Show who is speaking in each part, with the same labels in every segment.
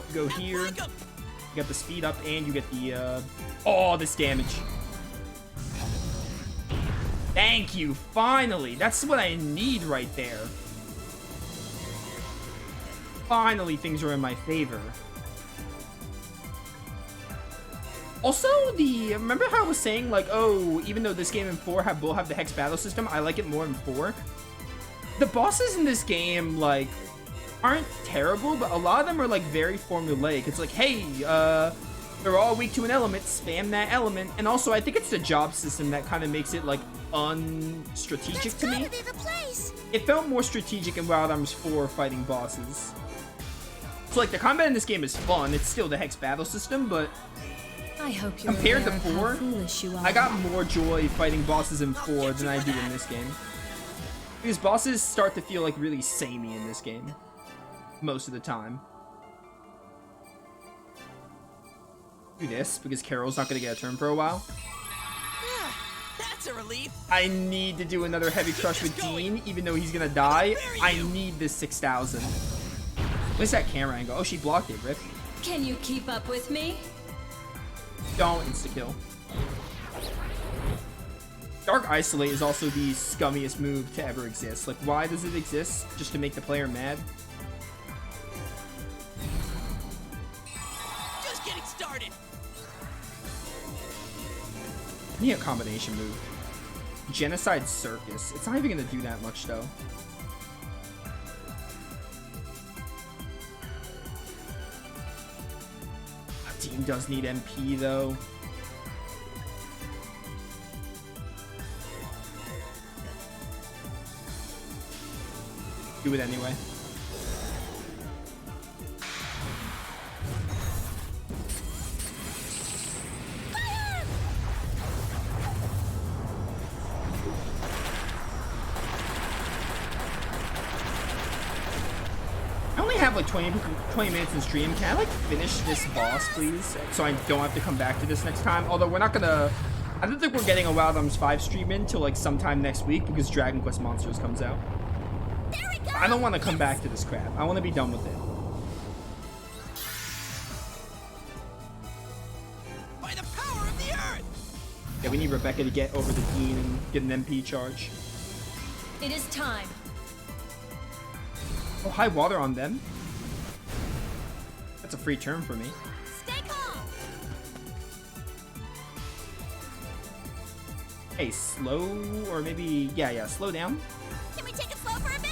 Speaker 1: You go here. You get the speed up, and you get the, oh, this damage. Thank you, finally. That's what I need right there. Finally, things are in my favor. Also, remember how I was saying, like, oh, even though this game and 4 both have the Hex battle system, I like it more in 4. The bosses in this game, like, aren't terrible, but a lot of them are, like, very formulaic. It's like, hey, they're all weak to an element, spam that element. And also, I think it's the job system that kind of makes it, like, unstrategic to me. It felt more strategic in Wild Arms 4 fighting bosses. So, like, the combat in this game is fun. It's still the Hex battle system, but
Speaker 2: I hope you're
Speaker 1: compared to
Speaker 2: aware
Speaker 1: 4, I got more joy fighting bosses in 4 than I do in this game. Because bosses start to feel, like, really samey in this game. Most of the time. Do this, because Carol's not going to get a turn for a while.
Speaker 3: That's a relief.
Speaker 1: I need to do another heavy crush with Dean, even though he's going to die. I need this 6,000. What's that camera angle? Oh, she blocked it, Rip.
Speaker 2: Can you keep up with me?
Speaker 1: Don't insta-kill. Dark Isolate is also the scummiest move to ever exist. Like, why does it exist? Just to make the player mad?
Speaker 3: Just getting started.
Speaker 1: I need a combination move. Genocide Circus. It's not even going to do that much, though. Dean does need MP, though. Do it anyway. I only have like 20 minutes in stream. Can I like finish this boss, please? So I don't have to come back to this next time. Although we're not gonna... I don't think we're getting a Wild Arms 5 stream in till like sometime next week because Dragon Quest Monsters comes out. I don't want to come back to this crap. I want to be done with it.
Speaker 3: By the power of the earth.
Speaker 1: Yeah, we need Rebecca to get over the Dean and get an MP charge.
Speaker 2: It is time.
Speaker 1: Oh, high water on them. That's a free turn for me.
Speaker 2: Stay calm.
Speaker 1: Hey, slow, or maybe, yeah, slow down.
Speaker 2: Can we take it slow for a bit?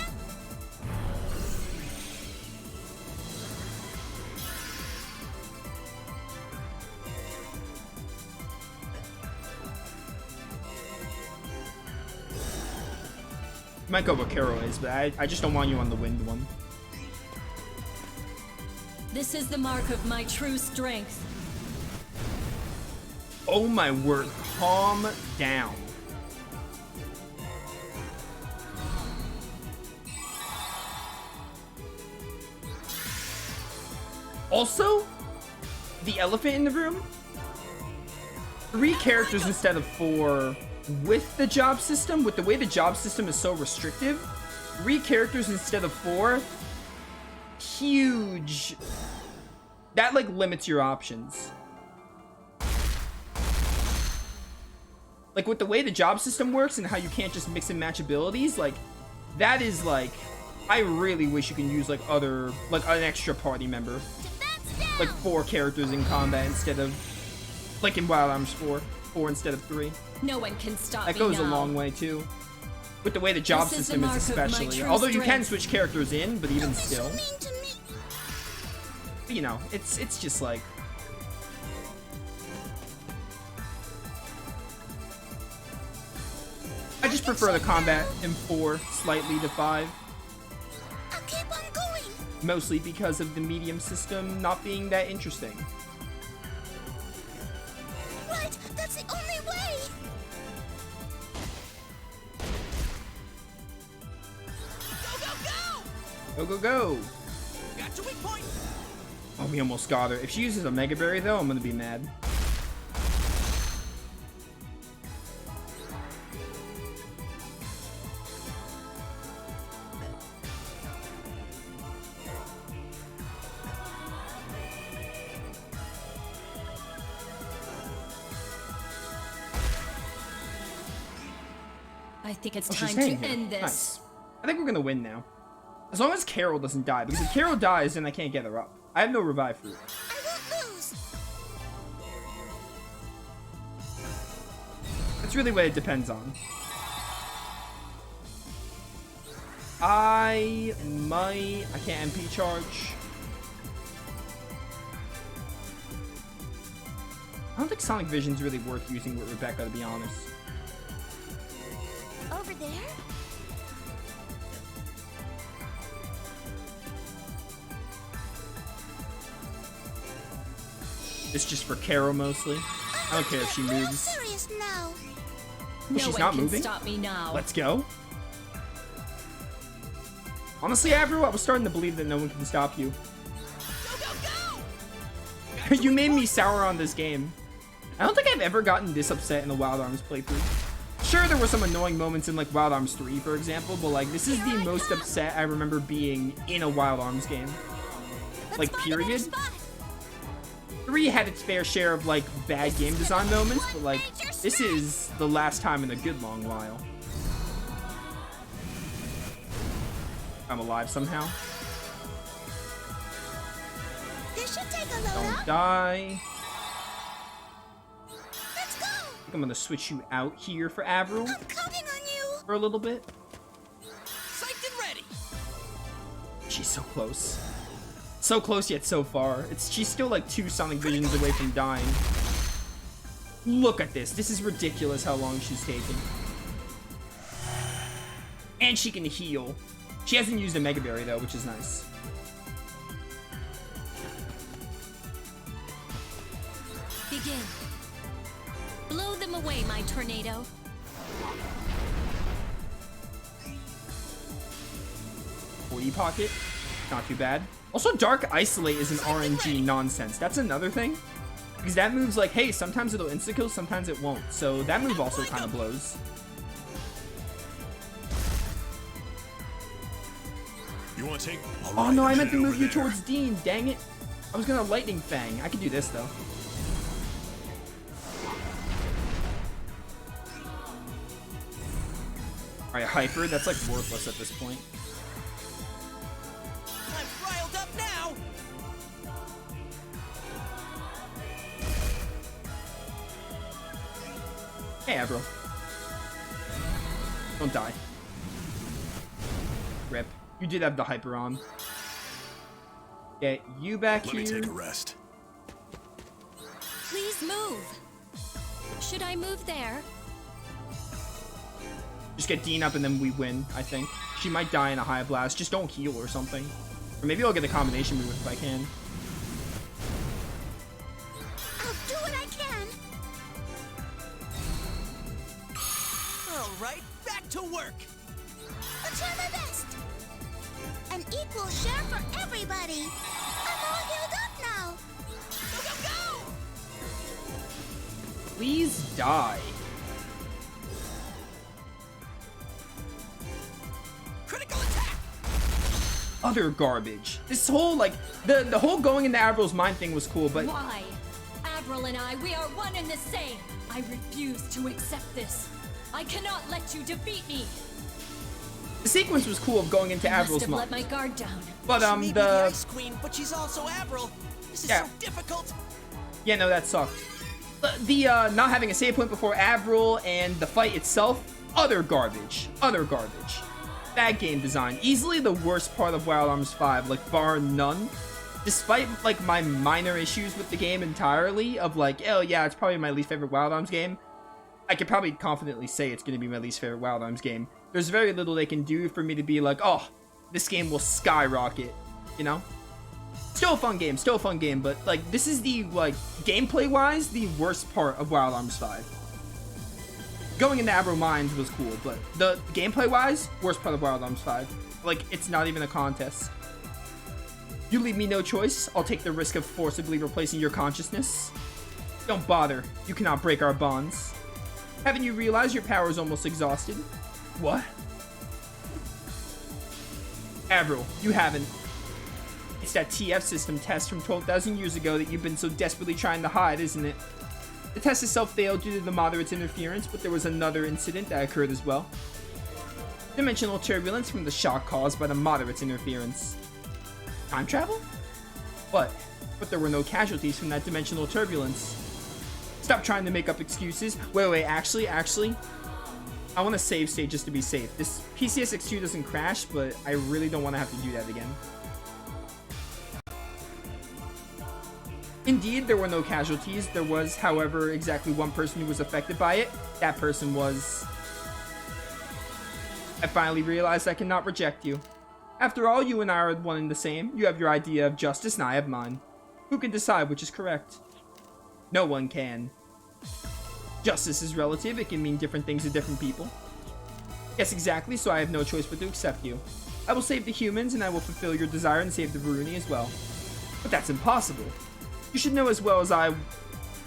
Speaker 1: Might go where Carol is, but I just don't want you on the wind one.
Speaker 2: This is the mark of my true strength.
Speaker 1: Oh my word, calm down. Also, the elephant in the room, 3 characters instead of 4 with the job system. With the way the job system is so restrictive, 3 characters instead of 4, huge. That like limits your options. Like with the way the job system works and how you can't just mix and match abilities, like that is like, I really wish you can use like other, like an extra party member. Like 4 characters in combat instead of, like in Wild Arms 4 instead of 3.
Speaker 2: No one can stop me
Speaker 1: That goes
Speaker 2: now.
Speaker 1: a long way too. With the way the job
Speaker 2: This is
Speaker 1: system
Speaker 2: the
Speaker 1: is
Speaker 2: mark of my
Speaker 1: especially.
Speaker 2: true
Speaker 1: Although you can
Speaker 2: strength.
Speaker 1: switch characters in, but even still. But, you know, it's just like... I just prefer the combat in 4 slightly to 5.
Speaker 2: I'll keep on going.
Speaker 1: Mostly because of the medium system not being that interesting.
Speaker 2: Right, that's the only way.
Speaker 3: Go, go, go!
Speaker 1: Go, go, go!
Speaker 3: Got your weak point.
Speaker 1: Oh, we almost got her. If she uses a Mega Berry, though, I'm gonna be mad.
Speaker 2: I think it's
Speaker 1: Oh, she's
Speaker 2: time
Speaker 1: staying
Speaker 2: to
Speaker 1: here.
Speaker 2: end this.
Speaker 1: Nice. I think we're gonna win now. As long as Carol doesn't die. Because if Carol dies, then I can't get her up. I have no revive fruit.
Speaker 2: I won't lose.
Speaker 1: That's really what it depends on. I can't MP charge. I don't think Sonic Vision's really worth using with Rebecca, to be honest.
Speaker 2: Over there?
Speaker 1: It's just for Carol mostly. I don't care if she
Speaker 2: I'm
Speaker 1: moves.
Speaker 2: serious now.
Speaker 1: Oh, she's not moving.
Speaker 2: Stop me now.
Speaker 1: Let's go. Honestly, Avril, I was starting to believe that no one can stop you.
Speaker 3: Go, go, go!
Speaker 1: You made me sour on this game. I don't think I've ever gotten this upset in a Wild Arms playthrough. Sure, there were some annoying moments in like Wild Arms 3, for example, but like this is the most upset I remember being in a Wild Arms game. Like, period. 3 had its fair share of like bad game design moments, but like this is the last time in a good long while. I'm alive somehow.
Speaker 2: This should take a load
Speaker 1: Don't
Speaker 2: up.
Speaker 1: die.
Speaker 2: Let's go.
Speaker 1: I think I'm gonna switch you out here for Avril
Speaker 2: I'm counting on you.
Speaker 1: for a little bit.
Speaker 3: Psyched and ready!
Speaker 1: She's so close. So close yet so far. She's still like 2 Sonic Visions away from dying. Look at this. This is ridiculous how long she's taking. And she can heal. She hasn't used a Mega Berry though, which is nice.
Speaker 2: Begin. Blow them away, my tornado.
Speaker 1: 40 pocket. Not too bad. Also, Dark Isolate is an RNG nonsense. That's another thing. Because that move's like, hey, sometimes it'll insta-kill, sometimes it won't. So that move also kind of blows.
Speaker 4: You want to take?
Speaker 1: Oh no, I meant to move you towards Dean. Dang it. I was gonna Lightning Fang. I could do this though. Alright, Hyper. That's like worthless at this point.
Speaker 3: I'm riled up now!
Speaker 1: Hey, Avril. Don't die. Rip. You did have the Hyper on. Get you back
Speaker 4: Let
Speaker 1: here.
Speaker 4: me take a rest.
Speaker 2: Please move. Should I move there?
Speaker 1: Just get Dean up and then we win, I think. She might die in a high blast. Just don't heal or something. Or maybe I'll get a combination move if I can.
Speaker 2: I'll do what I can.
Speaker 3: Alright, back to work!
Speaker 2: I'll try my best. An equal share for everybody. I'm all healed up now.
Speaker 3: Go, go, go!
Speaker 1: Please die.
Speaker 3: Critical attack!
Speaker 1: Other garbage. This whole, like, the whole going into Avril's mind thing was cool, but
Speaker 2: Why? Avril and I, we are one and the same. I refuse to accept this. I cannot let you defeat me.
Speaker 1: the sequence was cool of going into
Speaker 2: I must
Speaker 1: Avril's
Speaker 2: have
Speaker 1: mind.
Speaker 2: let my guard down.
Speaker 1: But,
Speaker 3: She may be the
Speaker 1: the...
Speaker 3: Ice Queen, but she's also Avril. This is
Speaker 1: Yeah.
Speaker 3: so difficult.
Speaker 1: Yeah, no, that sucked. The not having a save point before Avril and the fight itself, other garbage. Other garbage. Bad game design. Easily the worst part of Wild Arms 5, like, bar none. Despite, like, my minor issues with the game entirely, of like, oh yeah, it's probably my least favorite Wild Arms game, I could probably confidently say it's going to be my least favorite Wild Arms game. There's very little they can do for me to be like, oh, this game will skyrocket, you know? Still a fun game, but, like, this is the, like, gameplay-wise, the worst part of Wild Arms 5. Going into Avril Mines was cool, but the gameplay-wise, worst part of Wild Arms 5. Like, it's not even a contest. You leave me no choice. I'll take the risk of forcibly replacing your consciousness. Don't bother. You cannot break our bonds. Haven't you realized your power is almost exhausted? What? Avril, you haven't. It's that TF system test from 12,000 years ago that you've been so desperately trying to hide, isn't it? The test itself failed due to the moderate's interference, but there was another incident that occurred as well. Dimensional turbulence from the shock caused by the moderate's interference. Time travel? What? But there were no casualties from that dimensional turbulence. Stop trying to make up excuses. Wait, actually, I want to save state just to be safe. This PCSX2 doesn't crash, but I really don't want to have to do that again. Indeed, there were no casualties. There was, however, exactly one person who was affected by it. That person was... I finally realized I cannot reject you. After all, you and I are one and the same. You have your idea of justice and I have mine. Who can decide which is correct? No one can. Justice is relative. It can mean different things to different people. Yes, exactly, so I have no choice but to accept you. I will save the humans and I will fulfill your desire and save the Varuni as well. But that's impossible. You should know as well as I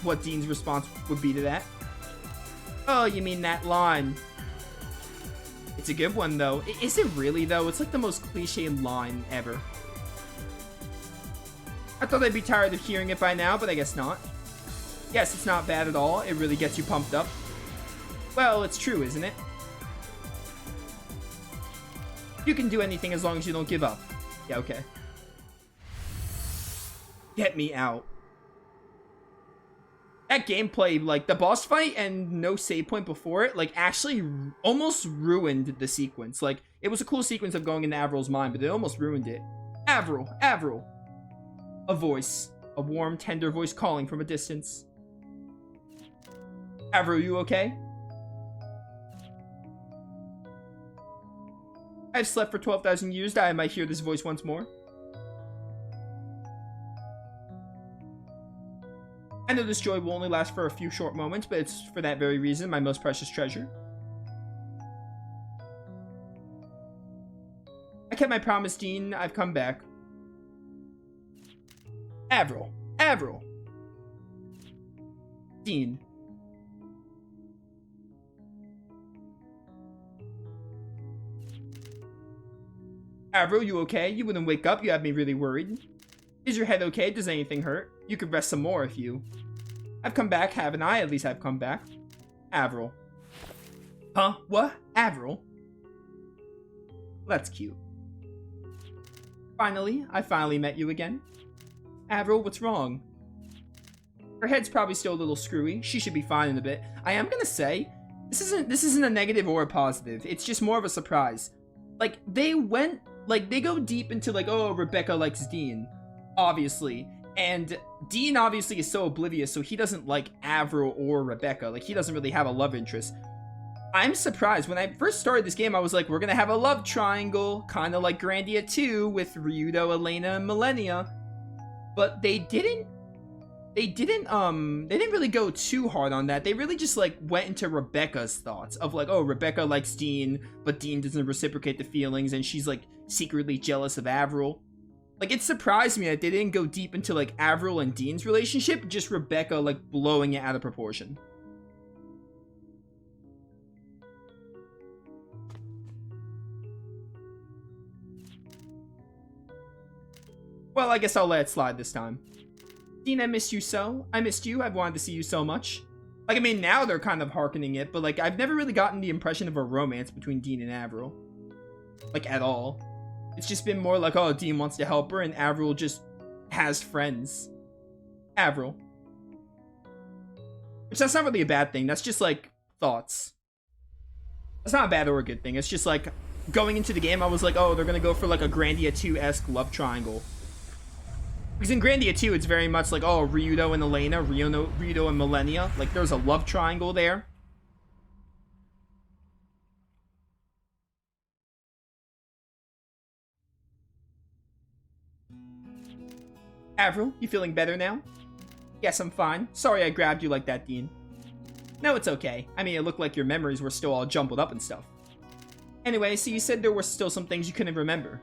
Speaker 1: what Dean's response would be to that. Oh, you mean that line. It's a good one, though. Is it really, though? It's like the most cliched line ever. I thought I'd be tired of hearing it by now, but I guess not. Yes, it's not bad at all. It really gets you pumped up. Well, it's true, isn't it? You can do anything as long as you don't give up. Yeah, okay. Get me out. That gameplay, like, the boss fight and no save point before it, like, actually almost ruined the sequence. Like, it was a cool sequence of going into Avril's mind, but it almost ruined it. Avril. A voice. A warm, tender voice calling from a distance. Avril, you okay? I've slept for 12,000 years that I might hear this voice once more. I know this joy will only last for a few short moments, but it's for that very reason my most precious treasure. I kept my promise, Dean. I've come back. Avril. Dean. Avril, you okay? You wouldn't wake up. You have me really worried. Is your head okay? Does anything hurt? You could rest some more if you... I've come back, haven't I? At least I've come back. Avril. Huh? What? Avril? That's cute. I finally met you again. Avril, what's wrong? Her head's probably still a little screwy. She should be fine in a bit. I am gonna say, this isn't a negative or a positive. It's just more of a surprise. Like, they go deep into, like, oh, Rebecca likes Dean. Obviously. And Dean obviously is so oblivious, so he doesn't like Avril or Rebecca. Like, he doesn't really have a love interest. I'm surprised. When I first started this game, I was like, we're gonna have a love triangle, kind of like Grandia 2 with Ryudo, Elena, and Millennia. But they didn't really go too hard on that. They really just, like, went into Rebecca's thoughts of, like, oh, Rebecca likes Dean, but Dean doesn't reciprocate the feelings, and she's, like, secretly jealous of Avril. Like, it surprised me that they didn't go deep into, like, Avril and Dean's relationship, just Rebecca, like, blowing it out of proportion. Well, I guess I'll let it slide this time. Dean, I missed you so. I missed you. I've wanted to see you so much. Like, I mean, now they're kind of hearkening it, but, like, I've never really gotten the impression of a romance between Dean and Avril. Like, at all. It's just been more like, oh, Dean wants to help her, and Avril just has friends. Avril. Which, that's not really a bad thing. That's just, like, thoughts. That's not a bad or a good thing. It's just, like, going into the game, I was like, oh, they're gonna go for, like, a Grandia 2-esque love triangle. Because in Grandia 2, it's very much like, oh, Ryudo and Elena, Ryudo and Millennia. Like, there's a love triangle there. Avril, you feeling better now? Yes, I'm fine. Sorry I grabbed you like that, Dean. No, it's okay. I mean, it looked like your memories were still all jumbled up and stuff. Anyway, so you said there were still some things you couldn't remember.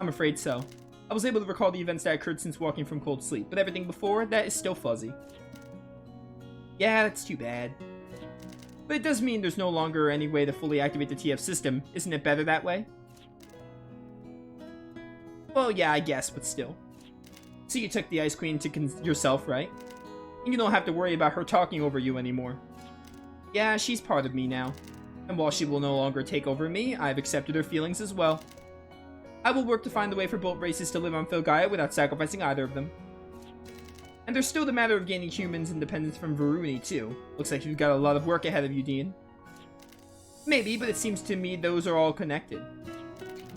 Speaker 1: I'm afraid so. I was able to recall the events that occurred since walking from cold sleep, but everything before, that is still fuzzy. Yeah, that's too bad. But it does mean there's no longer any way to fully activate the TF system. Isn't it better that way? Well, yeah, I guess, but still. So you took the Ice Queen to yourself, right? And you don't have to worry about her talking over you anymore. Yeah, she's part of me now. And while she will no longer take over me, I've accepted her feelings as well. I will work to find a way for both races to live on Filgaia without sacrificing either of them. And there's still the matter of gaining humans' independence from Varuni, too. Looks like you've got a lot of work ahead of you, Dean. Maybe, but it seems to me those are all connected.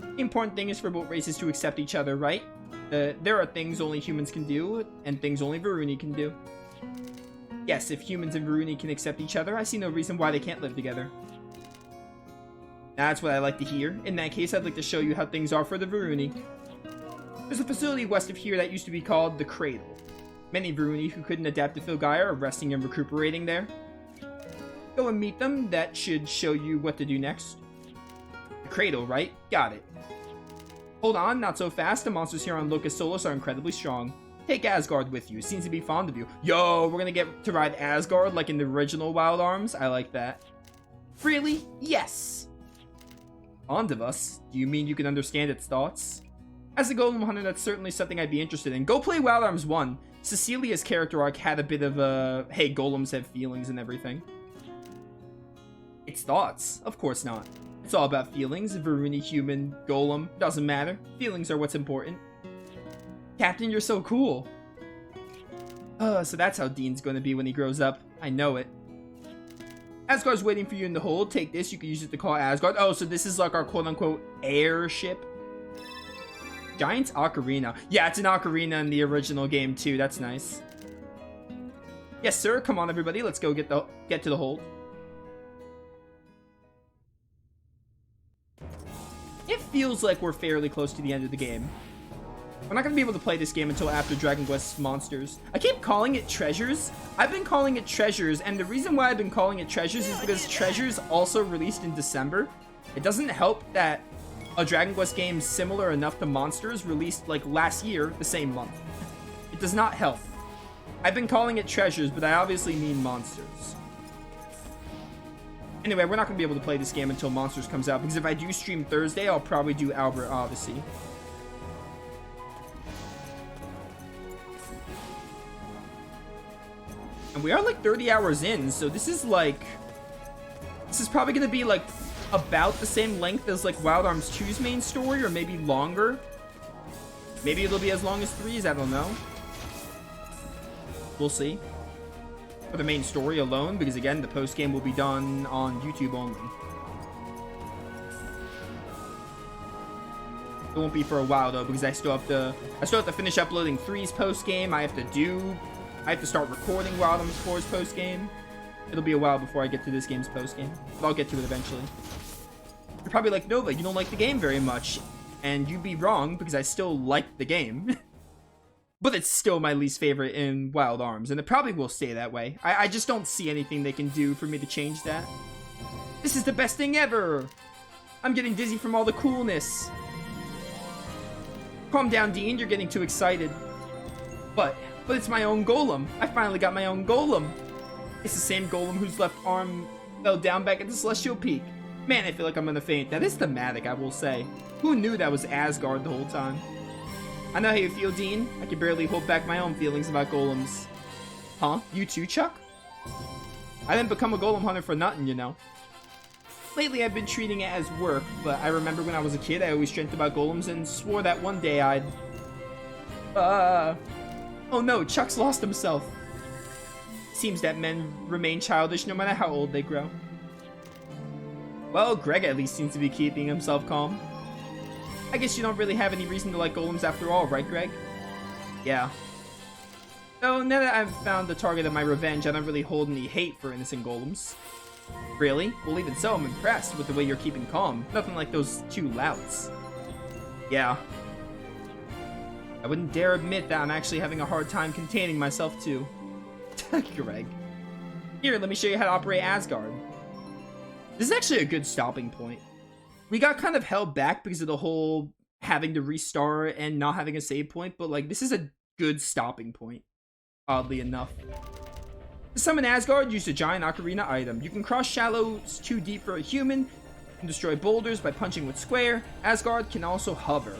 Speaker 1: The important thing is for both races to accept each other, right? There are things only humans can do, and things only Varuni can do. Yes, if humans and Varuni can accept each other, I see no reason why they can't live together. That's what I like to hear. In that case, I'd like to show you how things are for the Varuni. There's a facility west of here that used to be called the Cradle. Many Varuni who couldn't adapt to Filgaia are resting and recuperating there. Go and meet them. That should show you what to do next. The Cradle, right? Got it. Hold on, not so fast. The monsters here on Locust Solus are incredibly strong. Take Asgard with you. It seems to be fond of you. Yo, we're gonna get to ride Asgard like in the original Wild Arms. I like that. Really? Yes. Fond of us? Do you mean you can understand its thoughts? As a Golem hunter, that's certainly something I'd be interested in. Go play Wild Arms 1. Cecilia's character arc had a bit of a, hey, golems have feelings and everything. It's thoughts? Of course not. It's all about feelings. Varuni, human, golem, doesn't matter. Feelings are what's important. Captain, you're so cool. So that's how Dean's gonna be when he grows up. I know it. Asgard's waiting for you in the hold. Take this, you can use it to call Asgard. Oh, so this is like our quote-unquote airship. Giant's Ocarina. Yeah, it's an ocarina in the original game too. That's nice. Yes, sir. Come on, everybody. Let's go get to the hold. It feels like we're fairly close to the end of the game. We're not going to be able to play this game until after Dragon Quest Monsters. I keep calling it Treasures. I've been calling it Treasures, and the reason why I've been calling it Treasures is because Treasures also released in December. It doesn't help that a Dragon Quest game similar enough to Monsters released like last year, the same month. It does not help. I've been calling it Treasures, but I obviously mean Monsters. Anyway, we're not going to be able to play this game until Monsters comes out, because if I do stream Thursday, I'll probably do Albert Odyssey. And we are like 30 hours in, so this is probably going to be like about the same length as like Wild Arms 2's main story, or maybe longer. Maybe it'll be as long as 3's, I don't know. We'll see. For the main story alone, because again, the post-game will be done on YouTube only. It won't be for a while though, because I still have to finish uploading 3's post-game. I have to start recording Wild Arms 4's post-game. It'll be a while before I get to this game's post-game, but I'll get to it eventually. You're probably like, Nova, you don't like the game very much. And you'd be wrong, because I still like the game. But it's still my least favorite in Wild Arms, and it probably will stay that way. I just don't see anything they can do for me to change that. This is the best thing ever! I'm getting dizzy from all the coolness. Calm down, Dean, you're getting too excited. But it's my own Golem. I finally got my own Golem. It's the same Golem whose left arm fell down back at the Celestial Peak. Man, I feel like I'm gonna faint. That is thematic, I will say. Who knew that was Asgard the whole time? I know how you feel, Dean. I can barely hold back my own feelings about golems. Huh? You too, Chuck? I didn't become a golem hunter for nothing, you know. Lately, I've been treating it as work, but I remember when I was a kid, I always dreamt about golems and swore that one day I'd... Oh no, Chuck's lost himself. Seems that men remain childish no matter how old they grow. Well, Greg at least seems to be keeping himself calm. I guess you don't really have any reason to like golems after all, right, Greg? Yeah. Though, now that I've found the target of my revenge, I don't really hold any hate for innocent golems. Really? Well, even so, I'm impressed with the way you're keeping calm. Nothing like those two louts. Yeah. I wouldn't dare admit that I'm actually having a hard time containing myself, too. Greg. Here, let me show you how to operate Asgard. This is actually a good stopping point. We got kind of held back because of the whole having to restart and not having a save point, but like this is a good stopping point, oddly enough. To summon Asgard, use a giant ocarina item. You can cross shallows too deep for a human, and destroy boulders by punching with square. Asgard can also hover.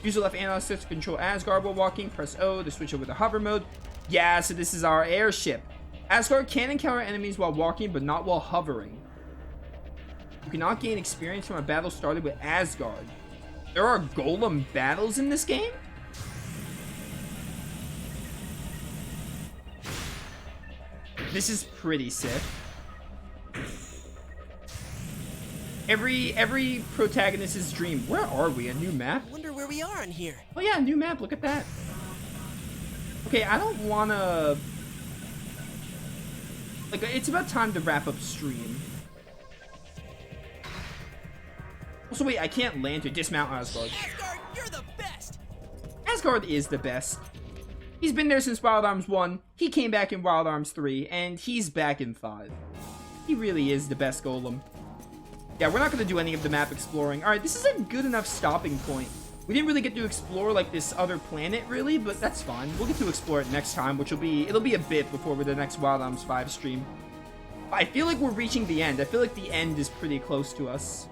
Speaker 1: Use the left analog stick to control Asgard while walking. Press O to switch over to hover mode. Yeah, so this is our airship. Asgard can encounter enemies while walking, but not while hovering. You cannot gain experience from a battle started with Asgard. There are Golem battles in this game? This is pretty sick. Every protagonist's dream. Where are we? A new map?
Speaker 3: I wonder where we are in here.
Speaker 1: Oh yeah, new map. Look at that. Okay, I don't wanna... Like, it's about time to wrap up stream. Also, wait, I can't land to dismount Asgard.
Speaker 3: Asgard, you're the best.
Speaker 1: Asgard is the best. He's been there since Wild Arms 1, he came back in Wild Arms 3, and he's back in 5. He really is the best Golem. Yeah, we're not going to do any of the map exploring. Alright, this is a good enough stopping point. We didn't really get to explore, like, this other planet, really, but that's fine. We'll get to explore it next time, which will be... It'll be a bit before the next Wild Arms 5 stream. I feel like we're reaching the end. I feel like the end is pretty close to us.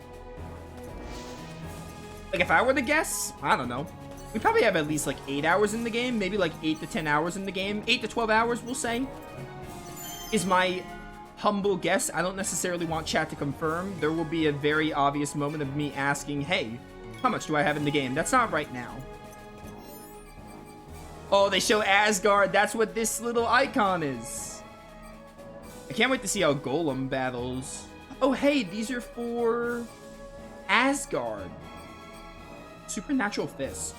Speaker 1: Like, if I were to guess, I don't know. We probably have at least, like, 8 hours in the game. Maybe, like, 8 to 10 hours in the game. 8 to 12 hours, we'll say. Is my humble guess. I don't necessarily want chat to confirm. There will be a very obvious moment of me asking, hey, how much do I have in the game? That's not right now. Oh, they show Asgard. That's what this little icon is. I can't wait to see how Golem battles. Oh, hey, these are for Asgard. Supernatural Fist.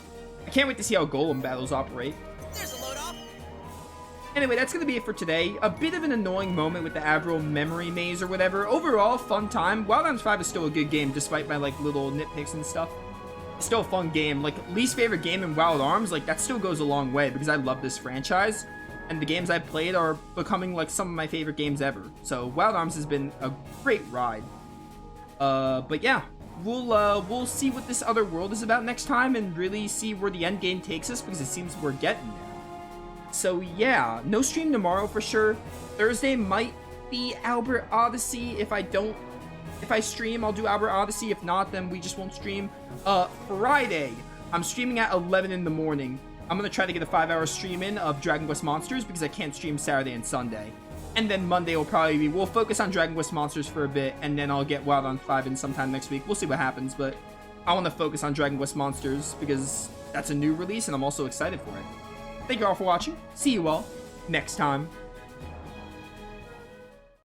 Speaker 1: I can't wait to see how Golem battles operate.
Speaker 3: There's a load off.
Speaker 1: Anyway, that's going to be it for today. A bit of an annoying moment with the Avril memory maze or whatever. Overall, fun time. Wild Arms 5 is still a good game, despite my, like, little nitpicks and stuff. It's still a fun game. Like, least favorite game in Wild Arms, like, that still goes a long way, because I love this franchise. And the games I've played are becoming, like, some of my favorite games ever. So, Wild Arms has been a great ride. But yeah. We'll see what this other world is about next time and really see where the end game takes us, because it seems we're getting there. So yeah, no stream tomorrow for sure. Thursday might be Albert Odyssey. If I stream, I'll do Albert Odyssey. If not, then we just won't stream. Friday, I'm streaming at 11 in the morning. I'm gonna try to get a 5-hour stream in of Dragon Quest Monsters because I can't stream Saturday and Sunday. And then Monday will probably be, we'll focus on Dragon Quest Monsters for a bit, and then I'll get Wild Arms 5 in sometime next week. We'll see what happens, but I want to focus on Dragon Quest Monsters because that's a new release, and I'm also excited for it. Thank you all for watching. See you all next time.